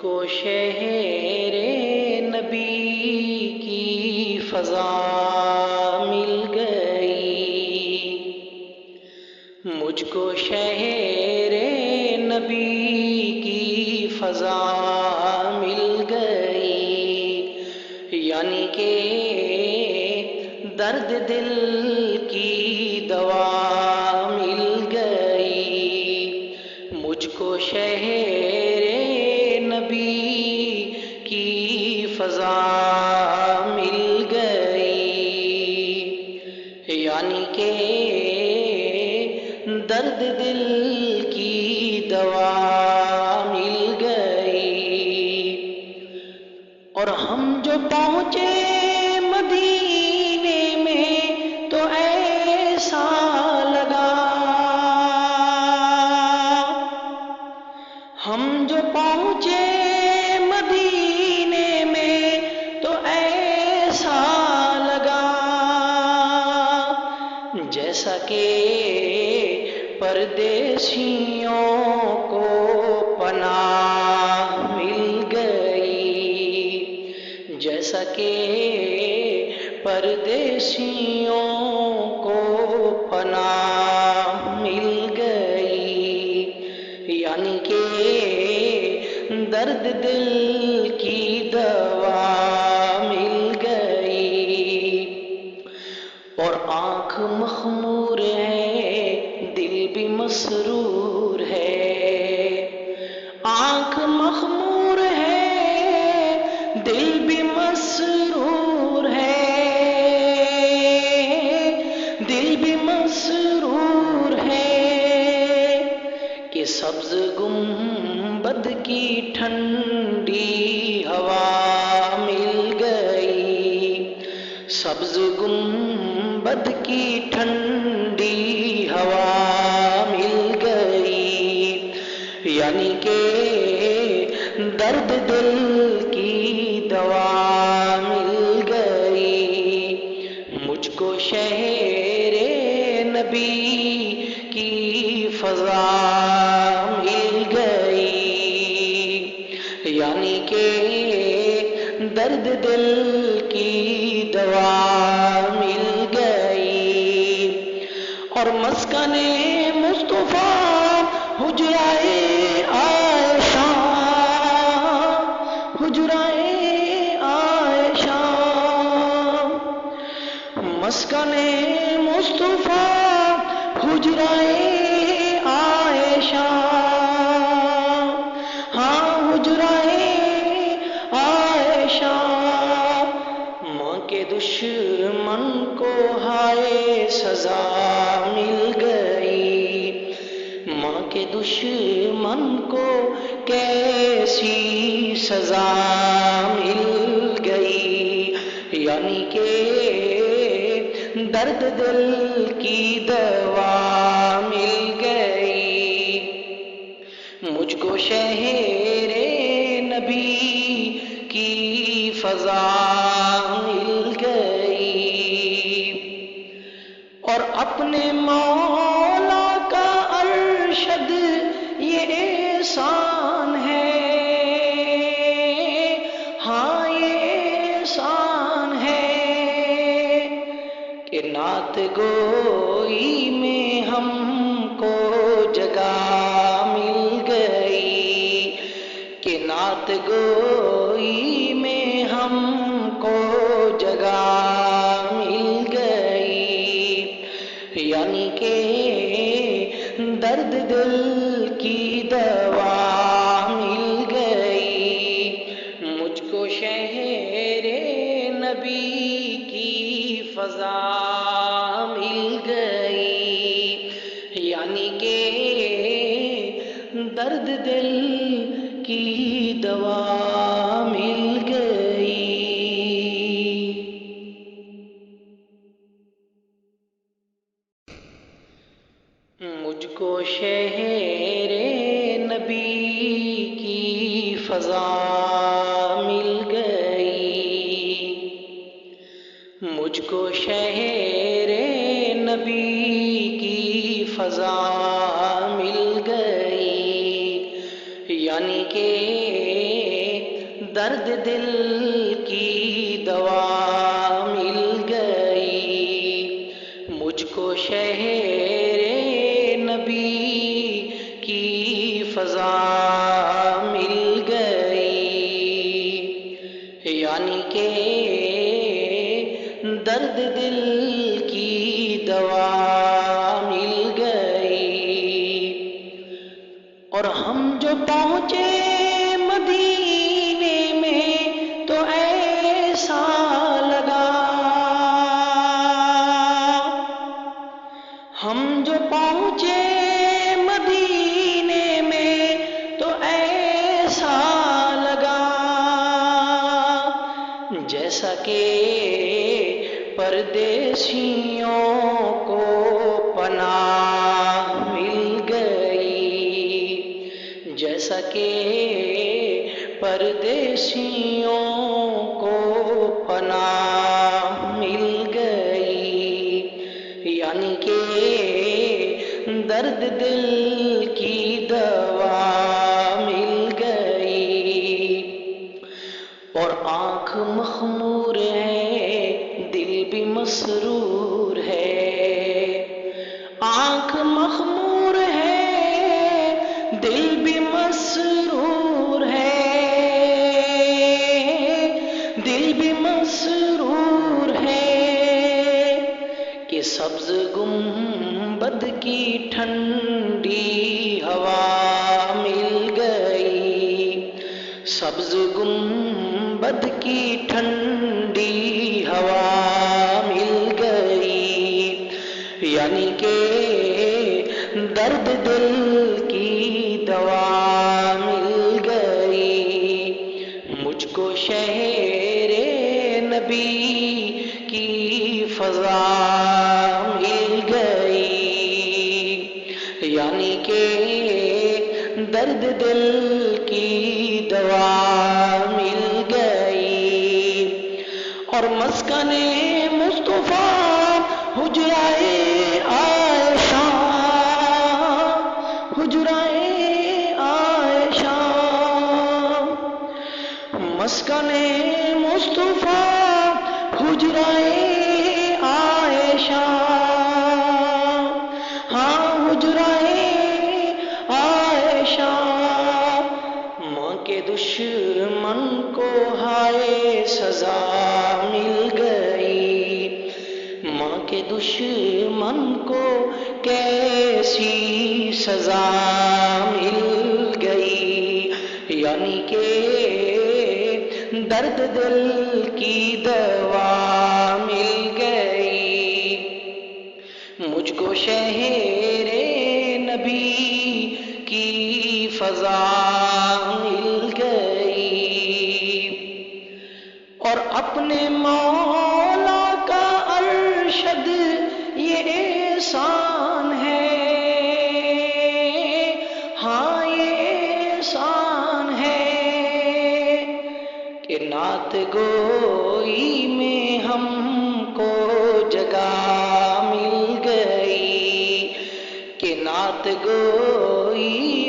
کو شہر نبی کی فضا مل گئی، مجھ کو شہر نبی کی فضا مل گئی، یعنی کہ درد دل کی دوا مل گئی، مجھ کو شہر نبی کی فضا مل گئی، یعنی کہ درد دل کی دوا مل گئی۔ اور ہم جو پہنچے مدینے میں تو ایسا لگا، ہم جو پہنچے مدینے میں تو ایسا لگا، جیسا کہ پردیسیوں کو پناہ مل گئی، جیسا کہ پردیسیوں کو پناہ مل گئی، یعنی کہ درد دل کی دوا مل گئی۔ اور آنکھ مخمور ہے، دل بھی مسرور ہے، آنکھ مخمور ہے، دل بھی مسرور ہے، دل بھی مسرور ہے کہ سبز گنبد کی ٹھنڈی ہوا مل گئی، سبز گنبد کی ٹھنڈی ہوا مل گئی، یعنی کہ درد دل کی دوا مل گئی، مجھ کو شہر نبی کی فضا مل گئی، یعنی کہ درد دل کی دوا مل گئی۔ اور مسکن مصطفیٰ حجرائے عائشہ، حجرائے عائشہ، مسکن مصطفیٰ حجرائے عائشہ، ہاں حجرائے عائشہ، ماں کے دشمن کو ہائے سزا مل گئی، ماں کے دشمن کو کیسی سزا مل گئی، یعنی کہ درد دل کی دوا مل گئی، مجھ کو شہر نبی کی فضا مل گئی۔ اور اپنے مولا کا ارشد یہ احسان ہے، ہاں یہ احسان ہے کہ نعت گوئی میں ہم کو جگہ مل گئی، کہ نعت گوئی میں ہم کو جگہ مل گئی، یعنی کہ درد دل کی دوا مل گئی، مجھ کو شہر نبی کی فضا مل گئی، یعنی کہ درد دل کی دوا مل گئی۔ مجھ کو شہر نبی کی فضا مل گئی، مجھ کو شہر نبی کی فضا مل گئی، یعنی کہ درد دل کی دوا مل گئی، مجھ کو شہر نبی کی فضا مل گئی، یعنی کہ درد دل کی دوا مل گئی۔ اور ہم جو پہنچے مدینے میں تو ایسا لگا، ہم جو پہنچے مدینے میں تو ایسا لگا، جیسا کہ پردیسیوں کو پناہ مل گئی، جیسا کہ پردیسیوں کو پناہ مل گئی، یعنی کہ درد دل کی دوا مل گئی۔ اور آنکھ مخمور ہے، دل بھی مسرور ہے، آنکھ مخمور ہے، دل بھی مسرور ہے، دل بھی مسرور ہے، کہ سبز گنبد کی ٹھنڈی ہوا مل گئی، سبز گنبد کی ٹھنڈی ہوا مل گئی، یعنی کہ درد دل کی دوا مل گئی، مجھ کو شہر نبی کی فضا مل گئی، یعنی کہ درد دل کی دوا مل گئی۔ اور مسکن مصطفیٰ حجرائے عائشہ، حجرائے عائشہ، مسکن مصطفیٰ حجرائے عائشہ، ہاں حجرائے عائشہ، ماں کے دشمن کو ہائے سزا مل گئی، ماں کے دشمن کو کیسی سزا مل گئی، یعنی کہ درد دل کی دوا مل گئی، مجھ کو شہر نبی کی فضا مل گئی۔ اور اپنے مولا کا ارشد یہ احسان ہے، ہاں یہ احسان ہے، کہ نعت گوئی میں ہم کو جگہ مل گئی، کہ نعت گوئی